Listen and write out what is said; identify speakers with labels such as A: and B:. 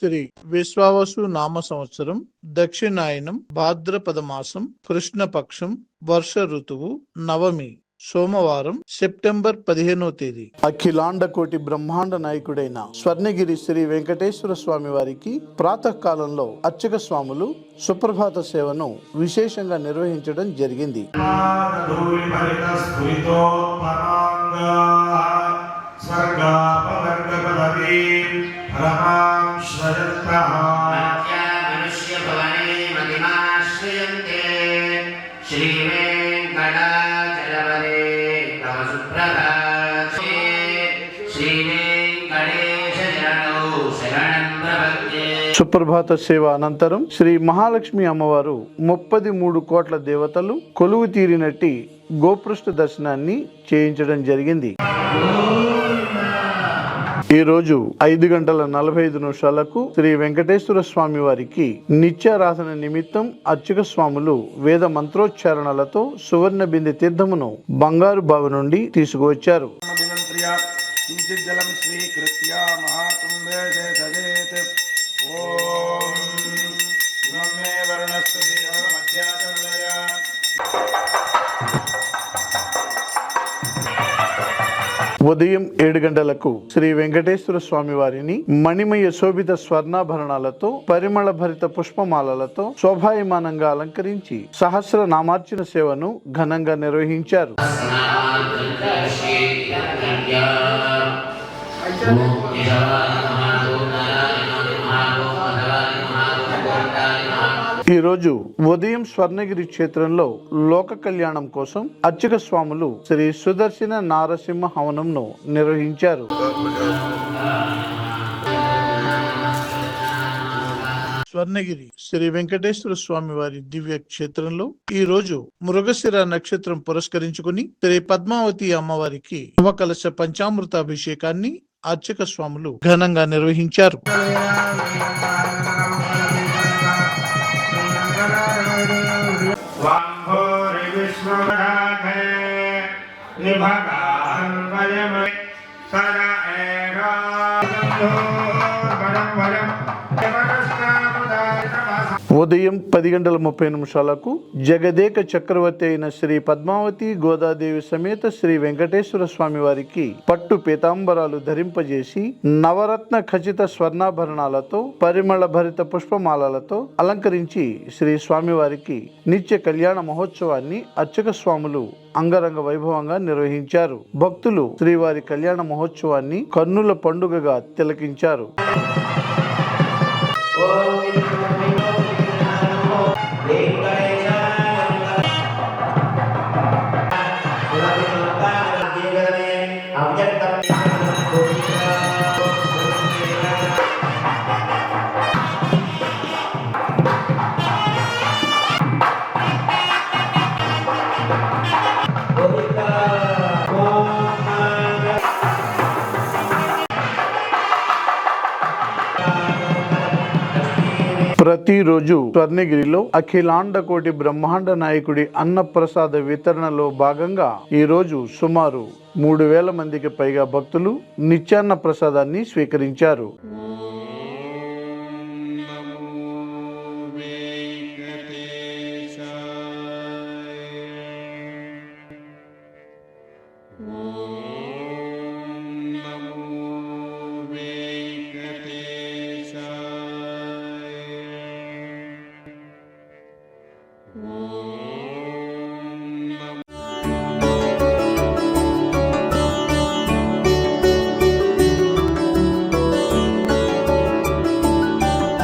A: శ్రీ విశ్వావసు నామ సంవత్సరం దక్షిణాయనం భాద్రపద మాసం కృష్ణపక్షం వర్ష ఋతువు నవమి సోమవారం సెప్టెంబర్ 15వ తేదీ.
B: అఖిలాండ కోటి బ్రహ్మాండ నాయకుడైన స్వర్ణగిరి శ్రీ వెంకటేశ్వర స్వామి వారికి ప్రాతకాలంలో అర్చక స్వాములు సుప్రభాత సేవను విశేషంగా నిర్వహించడం జరిగింది. సుప్రభాత సేవ అనంతరం శ్రీ మహాలక్ష్మి అమ్మవారు 33 కోట్ల దేవతలు కొలువు తీరినట్టి గోపృష్ఠ దర్శనాన్ని చేయించడం జరిగింది. ఈ రోజు 5:45 శ్రీ వెంకటేశ్వర స్వామి వారికి నిత్యారాధన నిమిత్తం అర్చక స్వాములు వేద మంత్రోచ్చారణలతో సువర్ణ బిందె తీర్థమును బంగారు బావి నుండి తీసుకువచ్చారు. ఉదయం 7 గంటలకు శ్రీ వెంకటేశ్వర స్వామి వారిని మణిమయ శోభిత స్వర్ణాభరణాలతో పరిమళ భరిత పుష్పమాలలతో శోభాయమానంగా అలంకరించి సహస్ర నామార్చన సేవను ఘనంగా నిర్వహించారు. ఈ రోజు ఉదయం స్వర్ణగిరి క్షేత్రంలో లోక కళ్యాణం కోసం అర్చక స్వాములు శ్రీ సుదర్శన నారసింహ హవనంను నిర్వహించారు.
A: స్వర్ణగిరి శ్రీ వెంకటేశ్వర స్వామి వారి దివ్య క్షేత్రంలో ఈ రోజు మృగశిర నక్షత్రం పురస్కరించుకుని శ్రీ పద్మావతి అమ్మవారికి నవకలశ పంచామృతాభిషేకాన్ని అర్చక స్వాములు ఘనంగా నిర్వహించారు.
B: ఉదయం 10:30 జగదేక చక్రవర్తి అయిన శ్రీ పద్మావతి గోదాదేవి సమేత శ్రీ వెంకటేశ్వర స్వామి వారికి పట్టు పీతాంబరాలు ధరింపజేసి నవరత్న ఖచ్చిత స్వర్ణాభరణాలతో పరిమళ భరిత పుష్పమాలలతో అలంకరించి శ్రీ స్వామివారికి నిత్య కళ్యాణ మహోత్సవాన్ని అర్చక స్వాములు అంగరంగ వైభవంగా నిర్వహించారు. భక్తులు శ్రీవారి కళ్యాణ మహోత్సవాన్ని కన్నుల పండుగగా తిలకించారు. ప్రతిరోజు స్వర్ణగిరిలో అఖిలాండ కోటి బ్రహ్మాండ నాయకుడి అన్నప్రసాద వితరణలో భాగంగా ఈ రోజు సుమారు 3000 మందికి పైగా భక్తులు నిత్యాన్న ప్రసాదాన్ని స్వీకరించారు.